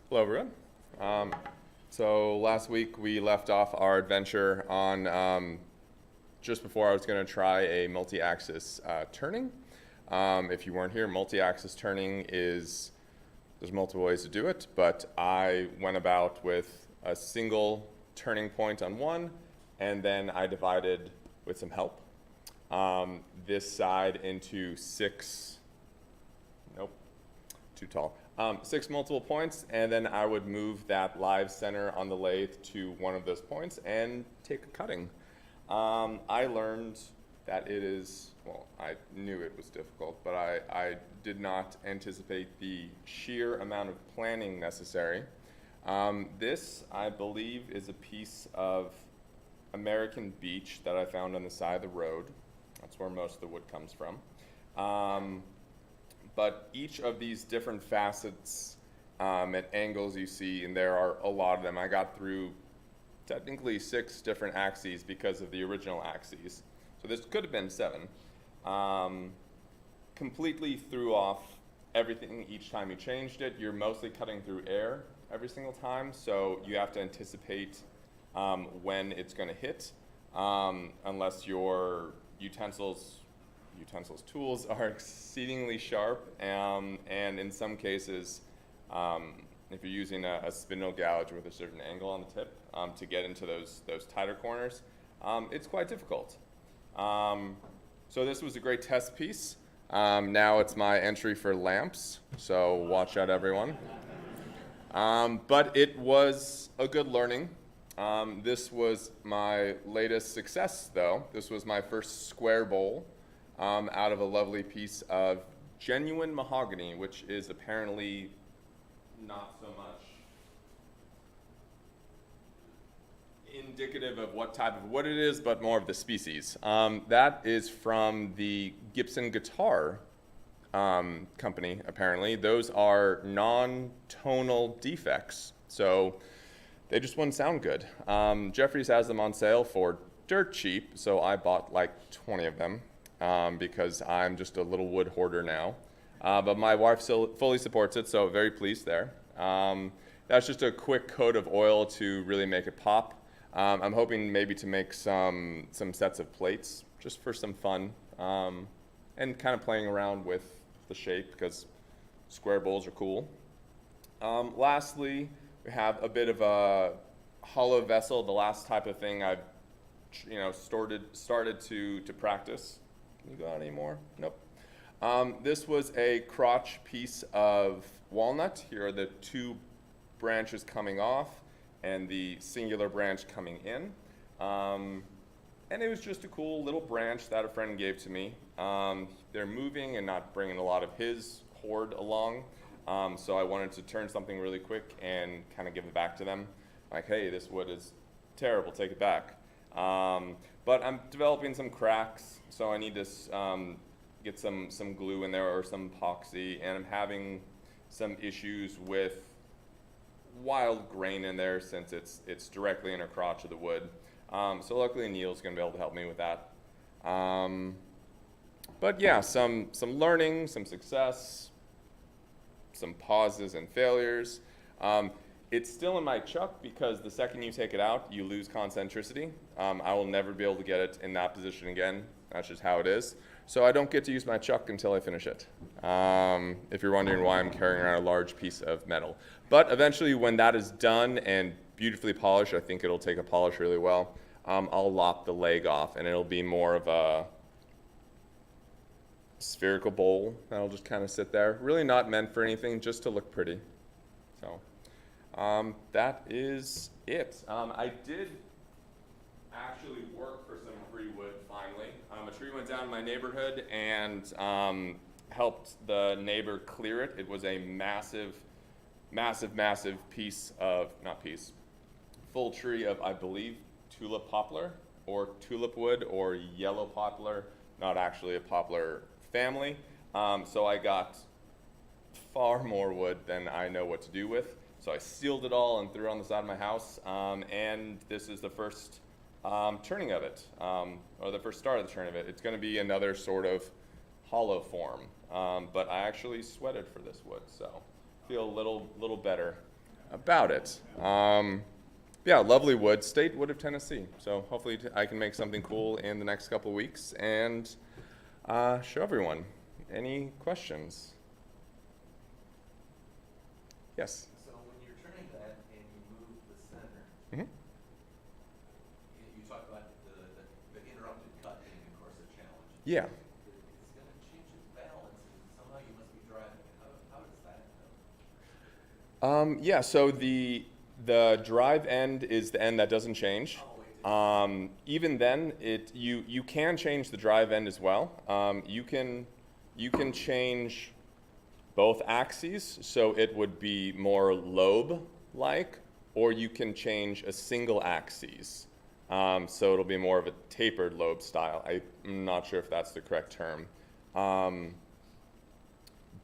Hello, everyone. So last week we left off our adventure on just before I was going to try a multi-axis turning. If you weren't here, multi-axis turning is, there's multiple ways to do it, but I went about with a single turning point on one, and then I divided with some help this side into six, nope, too tall, 6 multiple points, and then I would move that live center on the lathe to one of those points and take a cutting. I learned that it is, well, I knew it was difficult, but I did not anticipate the sheer amount of planning necessary. This, I believe, is a piece of American beech that I found on the side of the road. That's where most of the wood comes from. But each of these different facets and angles you see, and there are a lot of them. I got through technically 6 different axes because of the original axes. So this could have been 7. Completely threw off everything each time you changed it. You're mostly cutting through air every single time, so you have to anticipate when it's going to hit, unless your tools are exceedingly sharp, and in some cases, if you're using a spindle gouge with a certain angle on the tip to get into those tighter corners, it's quite difficult. So this was a great test piece. Now it's my entry for lamps, so watch out, everyone. But it was a good learning. This was my latest success, though. This was my first square bowl out of a lovely piece of genuine mahogany, which is apparently not so much indicative of what type of wood it is, but more of the species. That is from the Gibson guitar company, apparently. Those are non-tonal defects, so they just wouldn't sound good. Jeffries has them on sale for dirt cheap, so I bought like 20 of them because I'm just a little wood hoarder now. But my wife still fully supports it, so very pleased there. That's just a quick coat of oil to really make it pop. I'm hoping maybe to make some sets of plates just for some fun and kind of playing around with the shape because square bowls are cool. Lastly, we have a bit of a hollow vessel, the last type of thing I've started to practice. Can you go out anymore? Nope. This was a crotch piece of walnut. Here are the 2 branches coming off and the singular branch coming in. And it was just a cool little branch that a friend gave to me. They're moving and not bringing a lot of his hoard along, so I wanted to turn something really quick and kind of give it back to them. Like, hey, this wood is terrible, take it back. But I'm developing some cracks, so I need to get some glue in there or some epoxy, and I'm having some issues with wild grain in there since it's directly in a crotch of the wood. So luckily Neil's gonna be able to help me with that. But yeah, some learning, some success, some pauses and failures. It's still in my chuck because the second you take it out, you lose concentricity. I will never be able to get it in that position again. That's just how it is. So I don't get to use my chuck until I finish it. If you're wondering why I'm carrying around a large piece of metal. But eventually when that is done and beautifully polished, I think it'll take a polish really well, I'll lop the leg off and it'll be more of a spherical bowl that'll just kind of sit there. Really not meant for anything, just to look pretty. So that is it. I did actually work for some free wood finally. A tree went down in my neighborhood and helped the neighbor clear it. It was a massive piece of, full tree of, I believe, tulip poplar or tulip wood or yellow poplar, not actually a poplar family. So I got far more wood than I know what to do with. So I sealed it all and threw it on the side of my house. And this is the first turning of it, or the first start of the turn of it. It's going to be another sort of hollow form, but I actually sweated for this wood, so feel a little better about it. yeah, lovely wood, state wood of Tennessee. So hopefully I can make something cool in the next couple of weeks and show everyone. Any questions? Yes? So when you're turning that and you move the center, Mhm. you talk about the interrupted cut being, of course, a challenge. Yeah. It's going to change its balance, and somehow you must be driving it. How does that go? Yeah, so the drive end is the end that doesn't change. Even then, you can change the drive end as well. You can change both axes, so it would be more lobe-like, or you can change a single axis. So it'll be more of a tapered lobe style. I'm not sure if that's the correct term.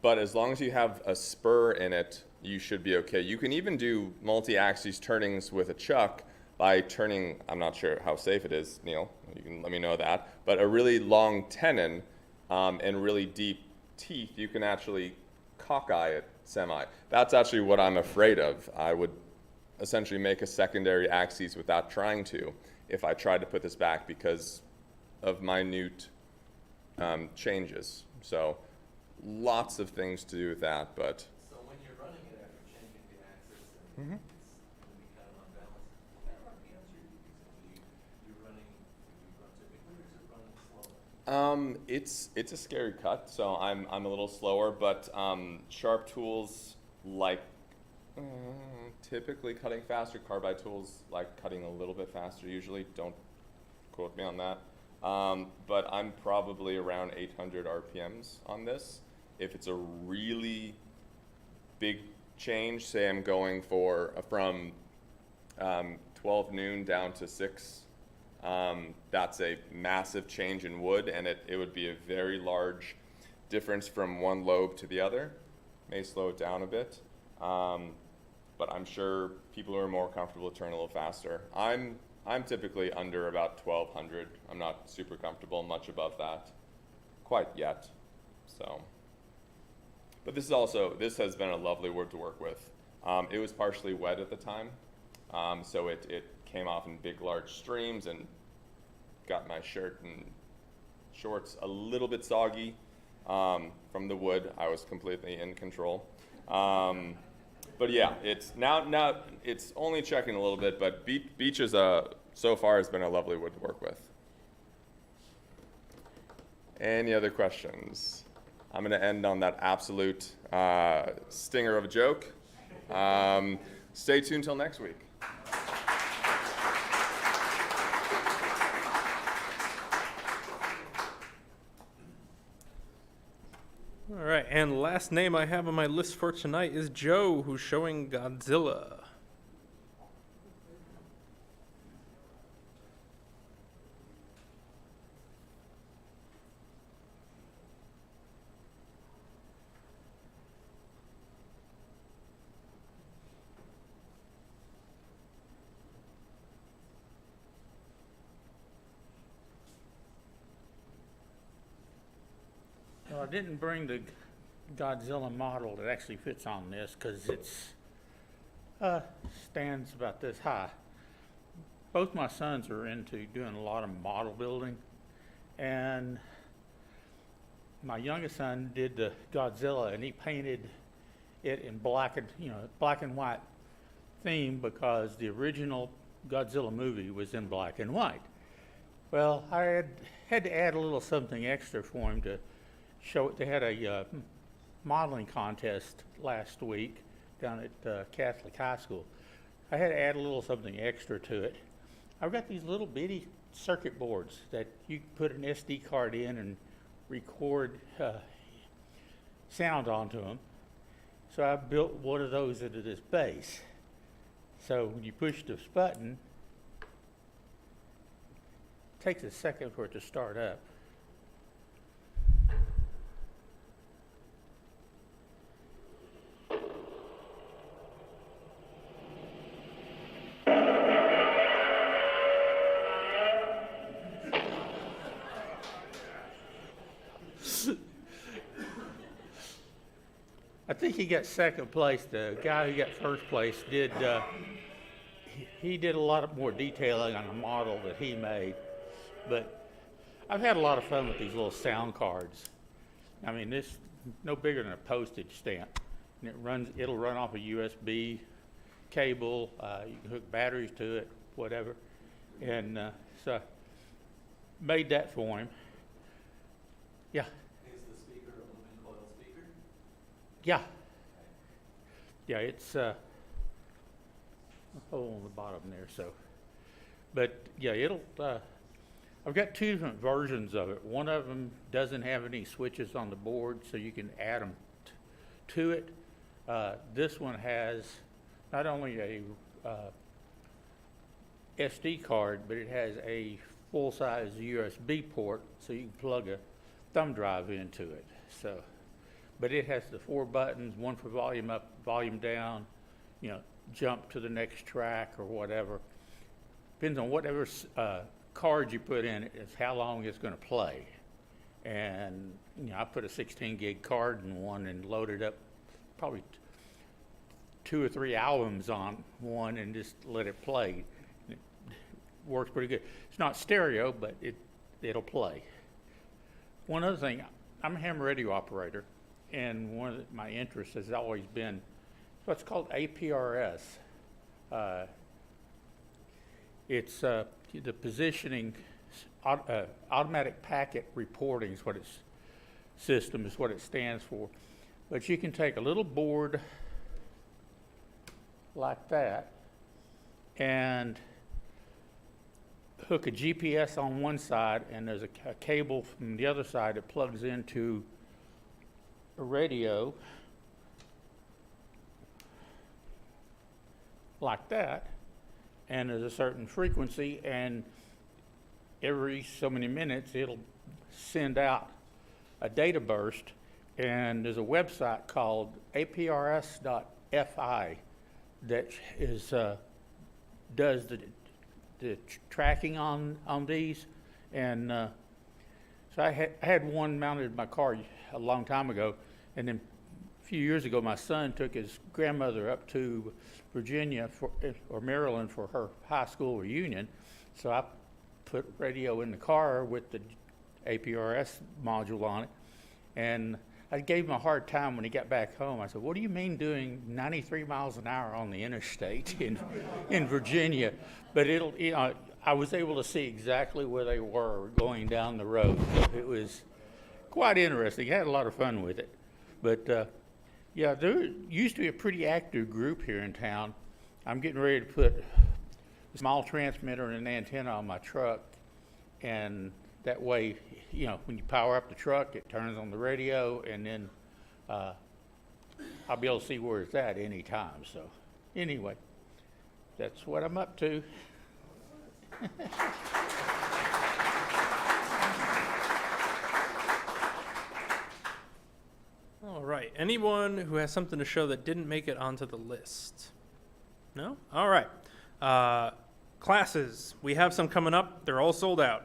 But as long as you have a spur in it, you should be okay. You can even do multi-axis turnings with a chuck by turning, I'm not sure how safe it is, Neil, you can let me know that, but a really long tenon and really deep teeth, you can actually cockeye it semi. That's actually what I'm afraid of. I would essentially make a secondary axis without trying to if I tried to put this back because of minute changes. So lots of things to do with that, but. So when you're running it after changing the axis and it's going to be kind of unbalanced, what kind of RPMs are you using? Do you run typically, or is it running slower? It's a scary cut, so I'm a little slower, but sharp tools like typically cutting faster. Carbide tools like cutting a little bit faster usually. Don't quote me on that. But I'm probably around 800 RPMs on this. If it's a really big change, say I'm going from 12 noon down to 6, that's a massive change in wood, and it would be a very large difference from one lobe to the other. May slow it down a bit, but I'm sure people who are more comfortable turn a little faster. I'm typically under about 1200. I'm not super comfortable much above that quite yet. So, but this has been a lovely wood to work with. It was partially wet at the time, so it came off in big, large streams and got my shirt and shorts a little bit soggy from the wood. I was completely in control. But yeah, it's now it's only checking a little bit, but beech is so far has been a lovely wood to work with. Any other questions? I'm going to end on that absolute stinger of a joke. Stay tuned till next week. All right, and last name I have on my list for tonight is Joe, who's showing Godzilla. Well, I didn't bring the Godzilla model that actually fits on this because it's stands about this high. Both my sons are into doing a lot of model building, and my youngest son did the Godzilla, and he painted it in black and white theme because the original Godzilla movie was in black and white. Well, I had to add a little something extra for him to show it. They had a modeling contest last week down at Catholic High School. I had to add a little something extra to it. I've got these little bitty circuit boards that you put an SD card in and record sound onto them. So I built one of those into this base. So when you push this button, it takes a second for it to start up. I think he got second place. The guy who got first place he did a lot more detailing on a model that he made. But I've had a lot of fun with these little sound cards. I mean, this no bigger than a postage stamp, and it'll run off a USB cable. You can hook batteries to it, whatever. And so I made that for him. Yeah. Is the speaker a moving coil speaker? Yeah. Yeah, it's a hole on the bottom there, so. But yeah, it'll, I've got two different versions of it. One of them doesn't have any switches on the board, so you can add them to it. This one has not only a SD card, but it has a full-size USB port, so you can plug a thumb drive into it. So, but it has the 4 buttons, one for volume up, volume down, you know, jump to the next track or whatever. Depends on whatever card you put in it, is how long it's going to play. And you know, I put a 16 gig card in one and loaded up probably 2 or 3 albums on one and just let it play. It works pretty good. It's not stereo, but it'll play. One other thing, I'm a ham radio operator, and one of my interests has always been what's called APRS. It's the positioning, automatic packet reporting is what its system is what it stands for. But you can take a little board like that and hook a GPS on one side, and there's a cable from the other side that plugs into a radio like that, and there's a certain frequency, and every so many minutes it'll send out a data burst, and there's a website called aprs.fi that is does the tracking on these, and so I had one mounted in my car a long time ago, and then a few years ago my son took his grandmother up to Virginia or Maryland for her high school reunion, so I put radio in the car with the APRS module on it, and I gave him a hard time when he got back home. I said, "What do you mean doing 93 miles an hour on the interstate in Virginia?" But it'll, you know, I was able to see exactly where they were going down the road. It was quite interesting. I had a lot of fun with it. But yeah, there used to be a pretty active group here in town. I'm getting ready to put a small transmitter and an antenna on my truck, and that way, you know, when you power up the truck, it turns on the radio, and then I'll be able to see where it's at any time. So anyway, that's what I'm up to. All right. Anyone who has something to show that didn't make it onto the list? No? All right. Classes. We have some coming up. They're all sold out.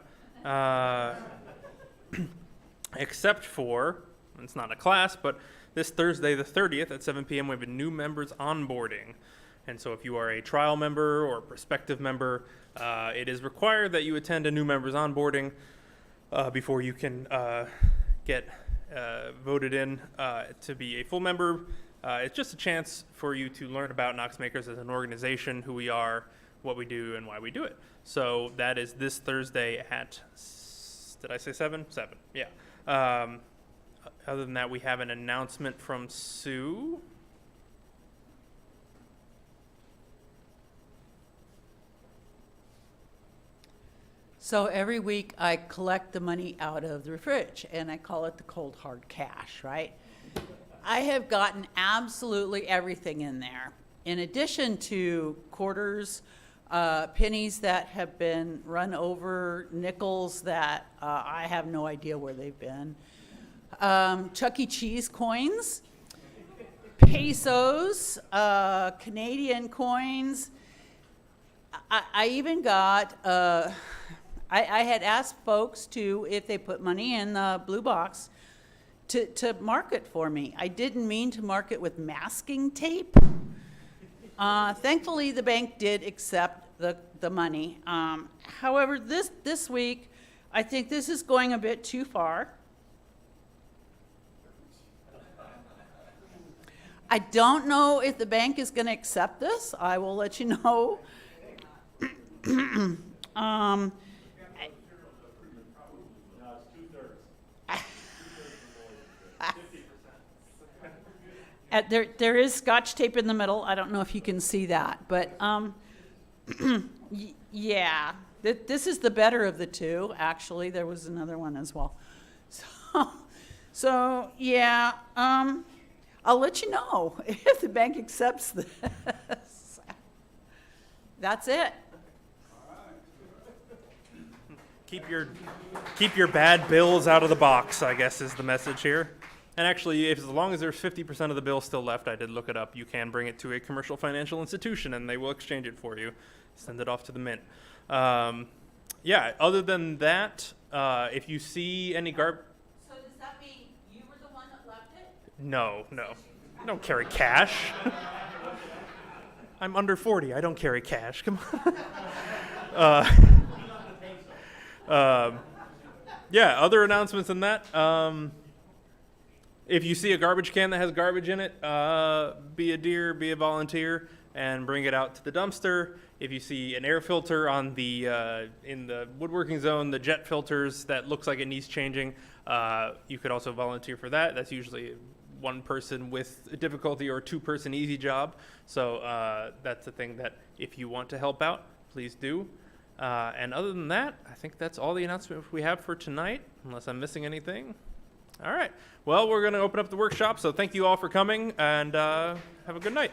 Except for, it's not a class, but this Thursday the 30th at 7 p.m. we have a new members onboarding. And so if you are a trial member or prospective member, it is required that you attend a new members onboarding before you can get voted in to be a full member. It's just a chance for you to learn about Knox Makers as an organization, who we are, what we do, and why we do it. So that is this Thursday at, did I say 7? 7, yeah. Other than that, we have an announcement from Sue. So every week I collect the money out of the fridge, and I call it the cold hard cash, right? I have gotten absolutely everything in there. In addition to quarters, pennies that have been run over, nickels that I have no idea where they've been, Chuck E. Cheese coins, pesos, Canadian coins. I even got, I had asked folks to, if they put money in the blue box, to mark it for me. I didn't mean to mark it with masking tape. Thankfully, the bank did accept the money. However, this week, I think this is going a bit too far. I don't know if the bank is going to accept this. I will let you know. There is scotch tape in the middle. I don't know if you can see that, but yeah, this is the better of the two. Actually, there was another one as well. So yeah, I'll let you know if the bank accepts this. That's it. Keep your bad bills out of the box, I guess, is the message here. And actually, as long as there's 50% of the bill still left, I did look it up, you can bring it to a commercial financial institution and they will exchange it for you. Send it off to the mint. Yeah, other than that, if you see any So does that mean you were the one that left it? No. I don't carry cash. I'm under 40. I don't carry cash. Come on. Yeah, other announcements than that. If you see a garbage can that has garbage in it, be a dear, be a volunteer, and bring it out to the dumpster. If you see an air filter on the in the woodworking zone, the jet filters that looks like it needs changing, you could also volunteer for that. That's usually one person with a difficulty or two-person easy job. So that's the thing that if you want to help out, please do. And other than that, I think that's all the announcements we have for tonight, unless I'm missing anything. All right. Well, we're going to open up the workshop, so thank you all for coming, and have a good night.